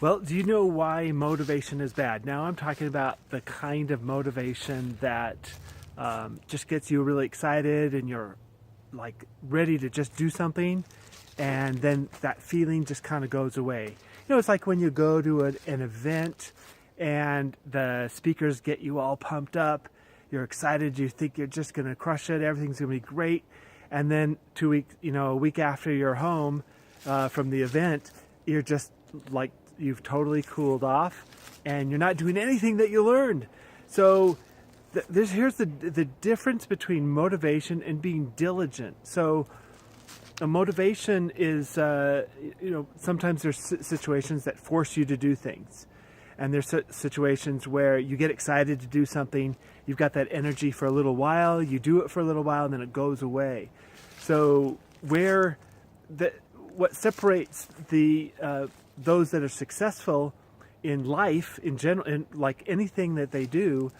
Well, do you know why motivation is bad? Now I'm talking about the kind of motivation that just gets you really excited and you're like ready to just do something, and then that feeling just kind of goes away. It's like when you go to an event and the speakers get you all pumped up, you're excited, you think you're just going to crush it, everything's going to be great, and then 2 weeks, a week after you're home from the event, you're just like you've totally cooled off and you're not doing anything that you learned. So here's the difference between motivation and being diligent. So a motivation is, sometimes there's situations that force you to do things. And there's situations where you get excited to do something, you've got that energy for a little while, you do it for a little while, and then it goes away. So what separates those that are successful in life in general, in like anything that they do,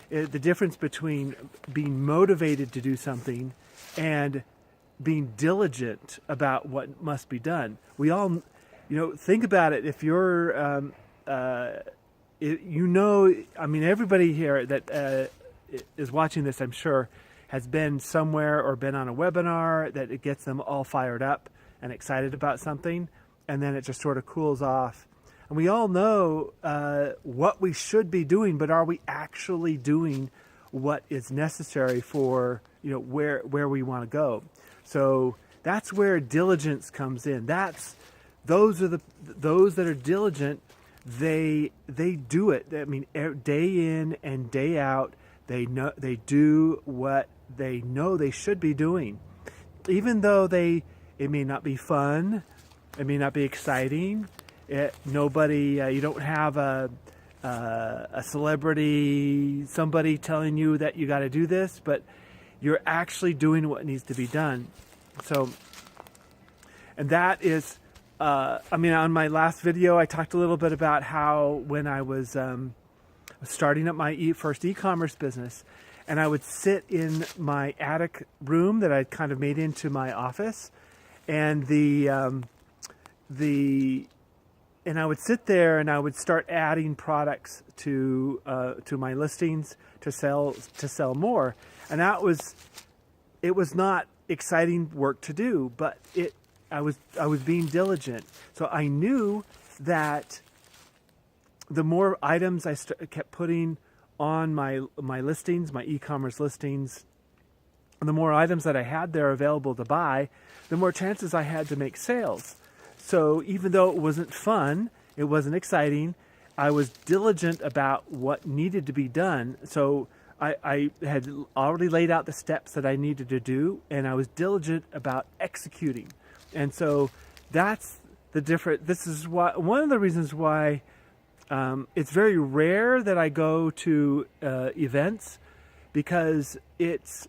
the difference between being motivated to do something and being diligent about what must be done. We all, think about it. If you're, everybody here that is watching this, I'm sure, has been somewhere or been on a webinar that it gets them all fired up and excited about something, and then it just sort of cools off. And we all know what we should be doing, but are we actually doing what is necessary for where we want to go? So that's where diligence comes in. Those that are diligent. They do it. I mean, day in and day out, they do what they know they should be doing, even though it may not be fun, it may not be exciting. You don't have a celebrity, somebody telling you that you got to do this, but you're actually doing what needs to be done. So, and that is, on my last video, I talked a little bit about how when I was starting up my first e-commerce business, and I would sit in my attic room that I'd kind of made into my office, and and I would sit there and I would start adding products to my listings to sell more, and it was not exciting work to do, but I was being diligent. So I knew that the more items I kept putting on my listings, my e-commerce listings, and the more items that I had there available to buy, the more chances I had to make sales. So even though it wasn't fun, it wasn't exciting, I was diligent about what needed to be done. So I had already laid out the steps that I needed to do, and I was diligent about executing. And so that's the difference. This is one of the reasons why it's very rare that I go to events, because it's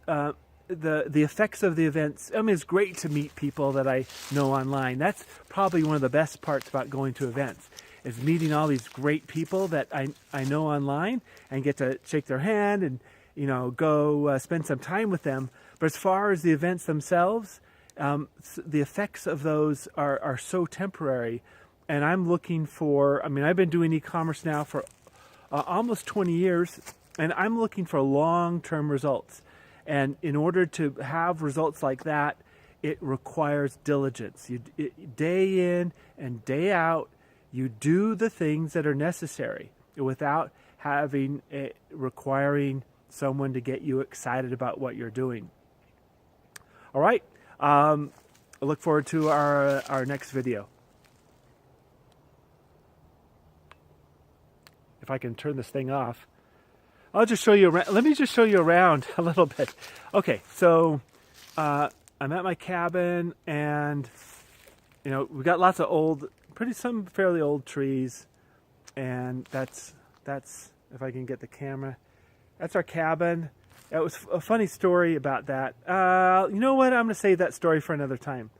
the effects of the events. I mean, it's great to meet people that I know online. That's probably one of the best parts about going to events, is meeting all these great people that I know online and get to shake their hand and go spend some time with them. But as far as the events themselves, the effects of those are so temporary. And I'm looking for, I've been doing e-commerce now for almost 20 years, and I'm looking for long-term results. And in order to have results like that, it requires diligence. Day in and day out, you do the things that are necessary without requiring someone to get you excited about what you're doing. All right. I look forward to our next video. If I can turn this thing off, I'll just show you around. Let me just show you around a little bit. Okay, so I'm at my cabin, and we've got lots of some fairly old trees, and that's if I can get the camera, that's our cabin. It was a funny story about that. You know what? I'm going to save that story for another time.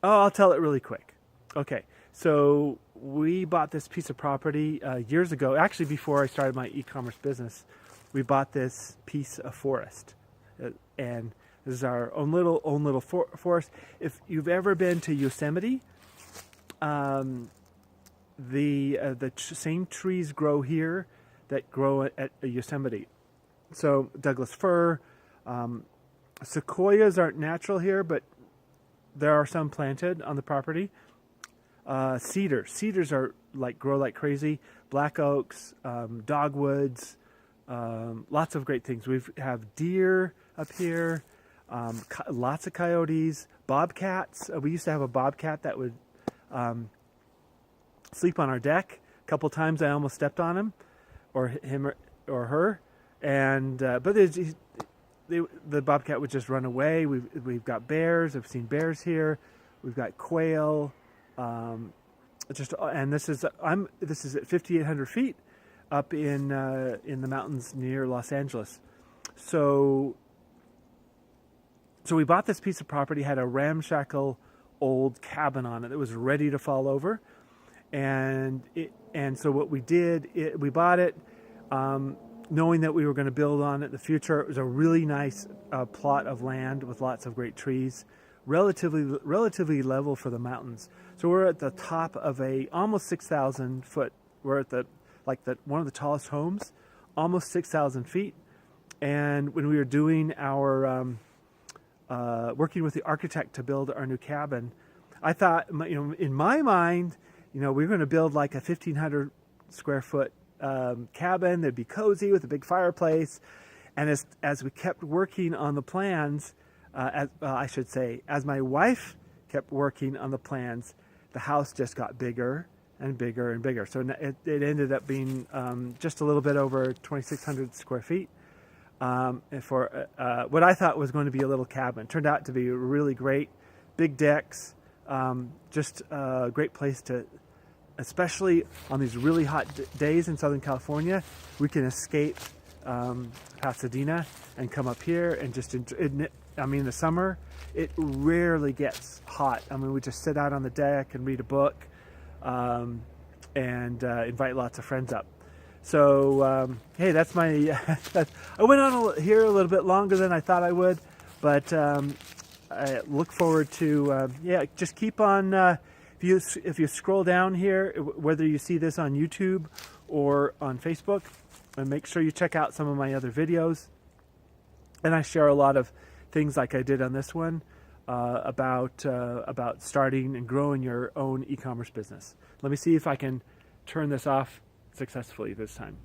Oh, I'll tell it really quick. Okay, so we bought this piece of property years ago. Actually, before I started my e-commerce business, we bought this piece of forest, and this is our own little forest. If you've ever been to Yosemite, same trees grow here that grow at Yosemite. So Douglas fir, sequoias aren't natural here, but there are some planted on the property. Cedars are grow like crazy. Black oaks, dogwoods, lots of great things. We have deer up here, lots of coyotes, bobcats. We used to have a bobcat that would sleep on our deck. A couple times I almost stepped on him, or her, and but the bobcat would just run away. We've got bears. I've seen bears here. We've got quail. And this is at 5,800 feet up in the mountains near Los Angeles. So we bought this piece of property, had a ramshackle old cabin on it that was ready to fall over, and so what we did, we bought it knowing that we were going to build on it in the future. It was a really nice plot of land with lots of great trees, relatively level for the mountains. So we're at the top of a almost 6,000 foot. We're at one of the tallest homes, almost 6,000 feet. And when we were doing our working with the architect to build our new cabin, I thought, in my mind, we're going to build like a 1,500 square foot cabin that'd be cozy with a big fireplace. And as we kept working on the plans, as my wife kept working on the plans, the house just got bigger and bigger and bigger. So it ended up being just a little bit over 2,600 square feet for what I thought was going to be a little cabin. Turned out to be really great, big decks, just a great place to, especially on these really hot days in Southern California, we can escape Pasadena and come up here and just in the summer, it rarely gets hot. We just sit out on the deck and read a book and invite lots of friends up. So, hey, that's my... I went on here a little bit longer than I thought I would, but I look forward to... just keep on... if you scroll down here, whether you see this on YouTube or on Facebook, and make sure you check out some of my other videos. And I share a lot of things like I did on this one about starting and growing your own e-commerce business. Let me see if I can turn this off successfully this time.